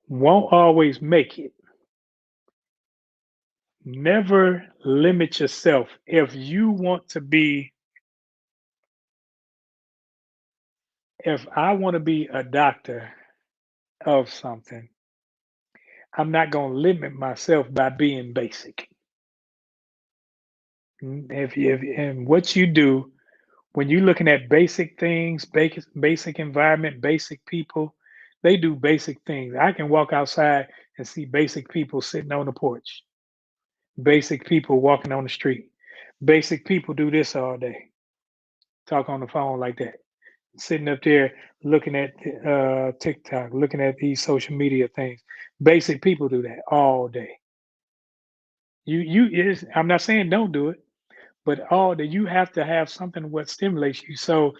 S2: won't always make it. Never limit yourself. If you want to be, if I want to be a doctor of something, I'm not going to limit myself by being basic. And what you do when you're looking at basic things, basic environment, basic people, they do basic things. I can walk outside and see basic people sitting on the porch, basic people walking on the street, basic people do this all day, talk on the phone like that, sitting up there looking at TikTok, looking at these social media things. Basic people do that all day. I'm not saying don't do it, but all that you have to have something what stimulates you. So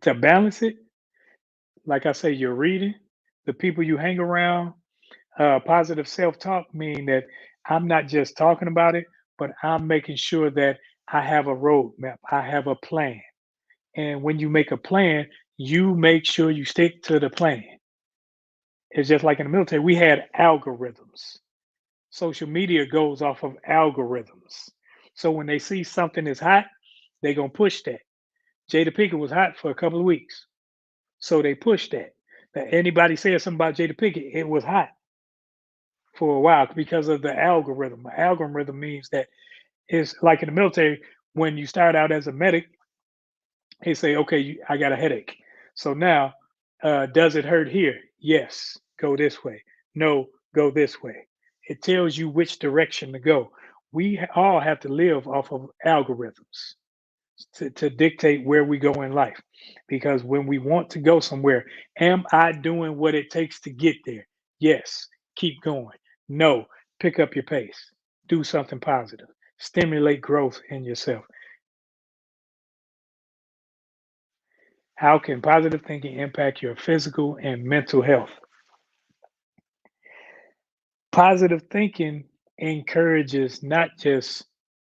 S2: to balance it, like I say, you're reading, the people you hang around, positive self-talk mean that I'm not just talking about it, but I'm making sure that I have a roadmap, I have a plan. And when you make a plan, you make sure you stick to the plan. It's just like in the military, we had algorithms. Social media goes off of algorithms. So when they see something is hot, they're gonna push that. Jada Pinkett was hot for a couple of weeks. So they pushed that. That anybody said something about Jada Pinkett, it was hot for a while because of the algorithm. The algorithm means that it's like in the military, when you start out as a medic, they say, okay, I got a headache. So now, does it hurt here? Yes, go this way. No, go this way. It tells you which direction to go. We all have to live off of algorithms to dictate where we go in life. Because when we want to go somewhere, am I doing what it takes to get there? Yes, keep going. No, pick up your pace. Do something positive. Stimulate growth in yourself. How can positive thinking impact your physical and mental health? Positive thinking encourages not just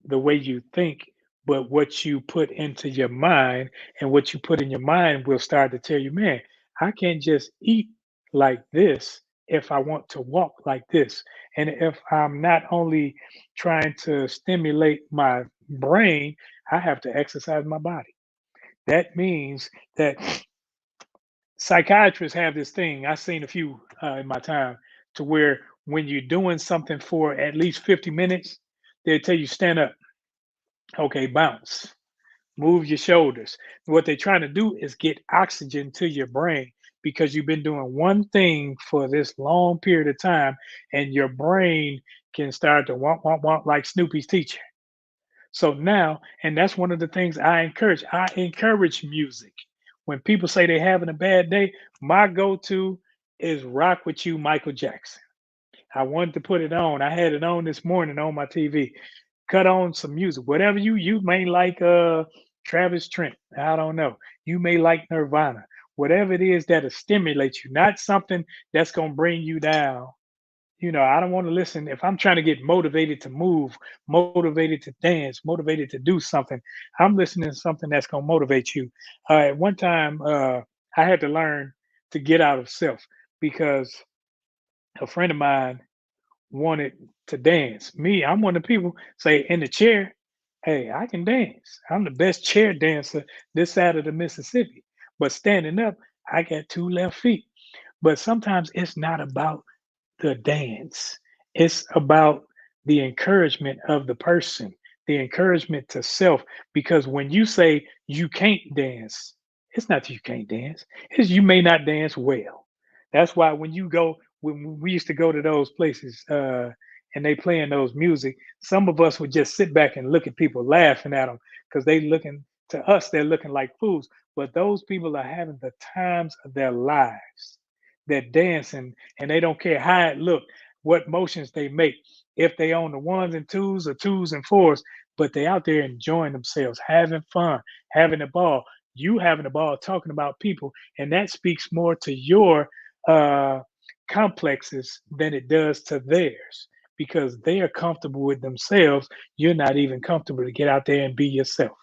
S2: the way you think, but what you put into your mind. And what you put in your mind will start to tell you, man, I can't just eat like this if I want to walk like this. And if I'm not only trying to stimulate my brain, I have to exercise my body. That means that psychiatrists have this thing. I've seen a few in my time to where when you're doing something for at least 50 minutes, they tell you stand up, okay, bounce, move your shoulders. What they're trying to do is get oxygen to your brain because you've been doing one thing for this long period of time, and your brain can start to womp like Snoopy's teacher. So now, and that's one of the things I encourage. I encourage music. When people say they're having a bad day, my go-to is Rock With You, Michael Jackson. I wanted to put it on. I had it on this morning on my TV. Cut on some music. Whatever you may like Travis Trent. I don't know. You may like Nirvana. Whatever it is that'll stimulate you, not something that's gonna bring you down. I don't want to listen. If I'm trying to get motivated to move, motivated to dance, motivated to do something, I'm listening to something that's going to motivate you. At one time, I had to learn to get out of self because a friend of mine wanted to dance. Me, I'm one of the people say in the chair, hey, I can dance. I'm the best chair dancer this side of the Mississippi. But standing up, I got two left feet. But sometimes it's not about the dance. It's about the encouragement of the person, the encouragement to self. Because when you say you can't dance, it's not that you can't dance, it's you may not dance well. That's why when we used to go to those places and they playing those music, some of us would just sit back and look at people laughing at them because they looking to us, they're looking like fools. But those people are having the times of their lives. They're dancing and they don't care how it look, what motions they make, if they on the ones and twos or twos and fours, but they out there enjoying themselves, having fun, having a ball. You having a ball talking about people, and that speaks more to your uh, complexes than it does to theirs because they are comfortable with themselves. You're not even comfortable to get out there and be yourself.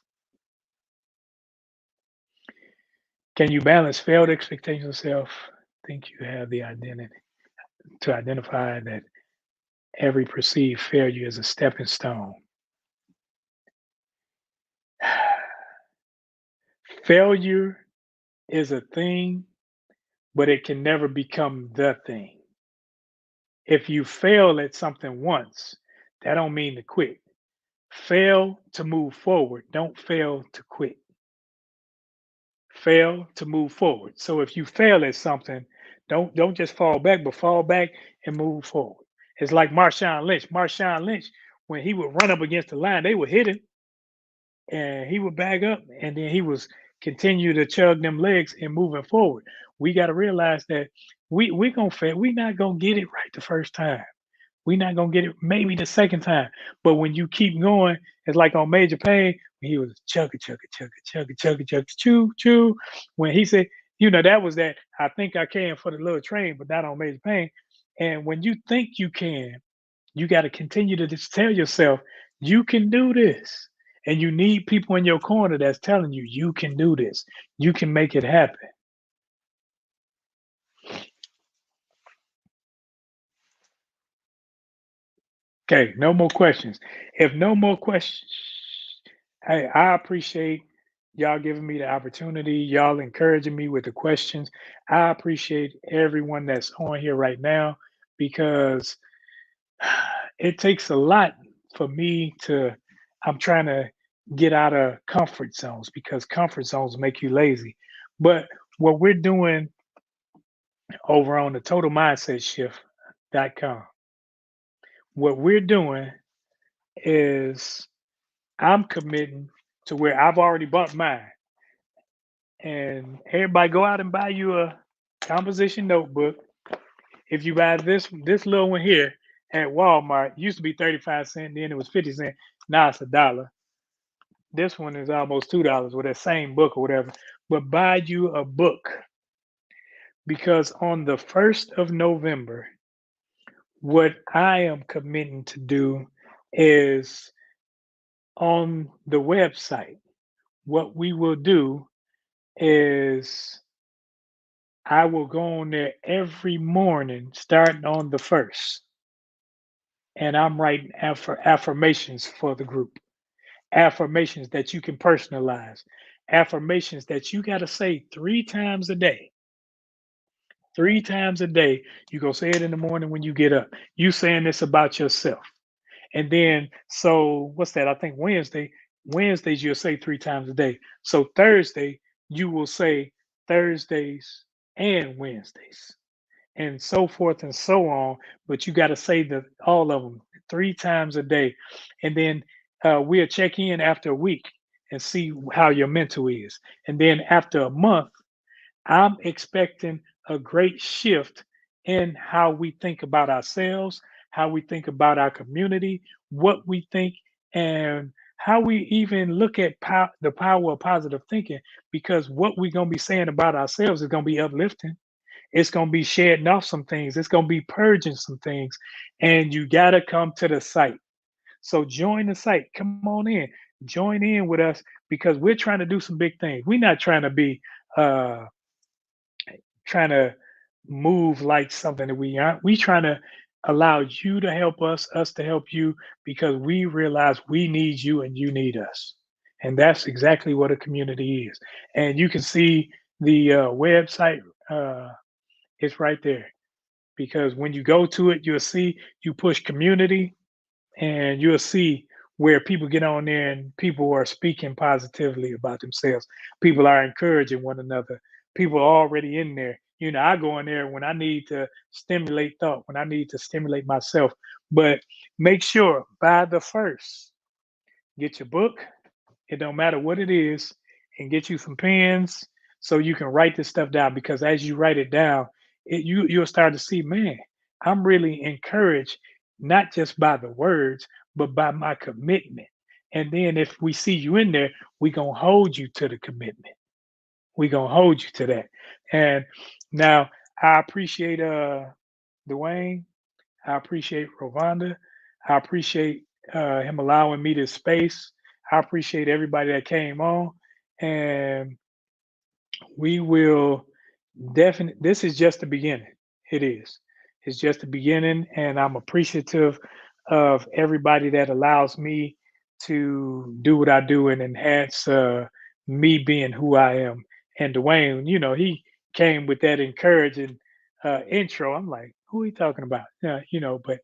S2: Can you balance failed expectations of self? Think you have the identity to identify that every perceived failure is a stepping stone. Failure is a thing, but it can never become the thing. If you fail at something once, that don't mean to quit. Fail to move forward. Don't fail to quit. Fail to move forward. So if you fail at something, don't just fall back, but fall back and move forward. It's like Marshawn Lynch. Marshawn Lynch, when he would run up against the line, they would hit him and he would back up and then he was continue to chug them legs and moving forward. We got to realize that we gonna fail. We not gonna get it right the first time. We not gonna get it maybe the second time. But when you keep going, it's like on Major Payne, when he was chugga chugga chugga chugga chugga chugga chew chew. When he said, that was that I think I can for the little train, but not on Major Payne. And when you think you can, you got to continue to just tell yourself you can do this. And you need people in your corner that's telling you you can do this. You can make it happen. Okay, no more questions. If no more questions, hey, I appreciate y'all giving me the opportunity, y'all encouraging me with the questions. I appreciate everyone that's on here right now because it takes a lot for me to, I'm trying to get out of comfort zones because comfort zones make you lazy. But what we're doing over on the totalmindsetshift.com, what we're doing is I'm committing to where I've already bought mine. And everybody go out and buy you a composition notebook. If you buy this little one here at Walmart, it used to be 35 cents, then it was 50 cents. Now it's $1. This one is almost $2 with that same book or whatever. But buy you a book because on the 1st of November, what I am committing to do is on the website, what we will do is I will go on there every morning starting on the 1st. And I'm writing affirmations for the group. Affirmations that you can personalize. Affirmations that you got to say 3 times a day. 3 times a day. You go say it in the morning when you get up. You saying this about yourself. And then, so what's that? I think Wednesdays you'll say 3 times a day. So Thursday, you will say Thursdays and Wednesdays, and so forth and so on. But you got to say all of them 3 times a day. And then we'll check in after a week and see how your mental is. And then after a month, I'm expecting a great shift in how we think about ourselves, how we think about our community, what we think, and how we even look at the power of positive thinking. Because what we're going to be saying about ourselves is going to be uplifting. It's going to be shedding off some things. It's going to be purging some things. And you got to come to the site. So join the site. Come on in. Join in with us because we're trying to do some big things. We're not trying to be uh trying to move like something that we aren't. We trying to allow you to help us to help you, because we realize we need you and you need us. And that's exactly what a community is. And you can see the website, it's right there. Because when you go to it, you'll see you push community and you'll see where people get on there and people are speaking positively about themselves. People are encouraging one another. People are already in there. I go in there when I need to stimulate thought, when I need to stimulate myself. But make sure by the 1st, get your book. It don't matter what it is, and get you some pens so you can write this stuff down. Because as you write it down, you'll start to see, man, I'm really encouraged not just by the words, but by my commitment. And then if we see you in there, we gonna hold you to the commitment. We gonna hold you to that. And now I appreciate Dwayne. I appreciate Rovanda. I appreciate him allowing me this space. I appreciate everybody that came on. And we will definitely, this is just the beginning. It is. It's just the beginning. And I'm appreciative of everybody that allows me to do what I do and enhance me being who I am. And Dwayne, he came with that encouraging intro. I'm like, who are you talking about? But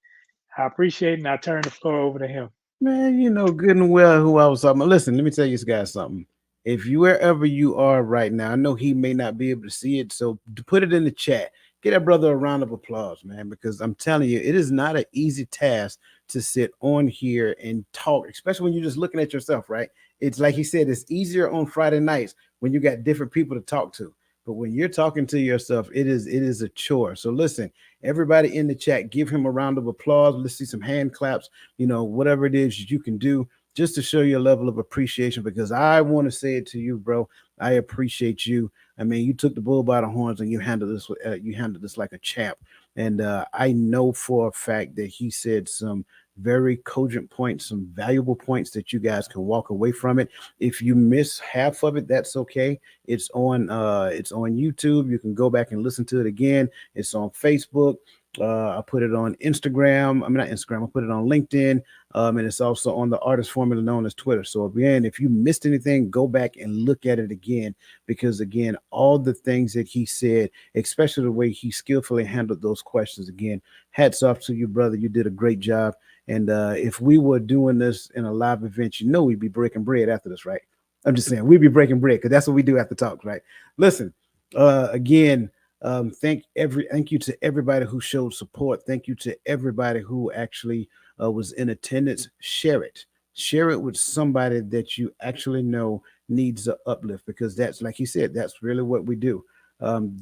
S2: I appreciate it, and I turn the floor over to him.
S1: Man, you know good and well who I was talking about. Listen, let me tell you guys something. If you wherever you are right now, I know he may not be able to see it, so put it in the chat. Get that brother a round of applause, man, because I'm telling you, it is not an easy task to sit on here and talk, especially when you're just looking at yourself, right? It's like he said, it's easier on Friday nights when you got different people to talk to. But when you're talking to yourself, it is a chore. So listen, everybody in the chat, give him a round of applause. Let's see some hand claps, whatever it is you can do just to show your level of appreciation because I want to say it to you, bro. I appreciate you. I mean, you took the bull by the horns and you handled this like a champ. And I know for a fact that he said some very cogent points, some valuable points that you guys can walk away from it. If you miss half of it, that's okay. It's on YouTube. You can go back and listen to it again. It's on Facebook. I put it on Instagram. I mean, not Instagram. I put it on LinkedIn. And it's also on the artist formula known as Twitter. So again, if you missed anything, go back and look at it again because again, all the things that he said, especially the way he skillfully handled those questions, again, hats off to you, brother. You did a great job. And if we were doing this in a live event, we'd be breaking bread after this, right? I'm just saying we'd be breaking bread because that's what we do after talks, right? Listen, again, thank you to everybody who showed support. Thank you to everybody who actually was in attendance. Share it with somebody that you actually know needs an uplift because that's like he said, that's really what we do.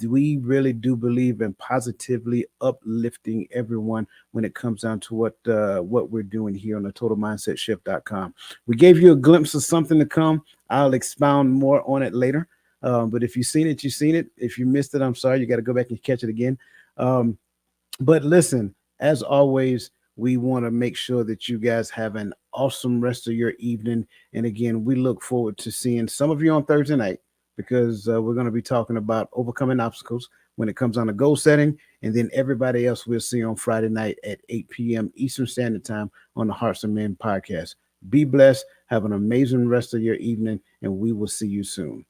S1: We really do believe in positively uplifting everyone when it comes down to what we're doing here on the totalmindsetshift.com. We gave you a glimpse of something to come. I'll expound more on it later. But if you've seen it, you've seen it. If you missed it, I'm sorry. You got to go back and catch it again. Um, but listen, as always, we want to make sure that you guys have an awesome rest of your evening. And again, we look forward to seeing some of you on Thursday night because we're going to be talking about overcoming obstacles when it comes on to goal setting. And then everybody else we'll see on Friday night at 8 p.m. Eastern Standard Time on the Hearts of Men podcast. Be blessed. Have an amazing rest of your evening, and we will see you soon.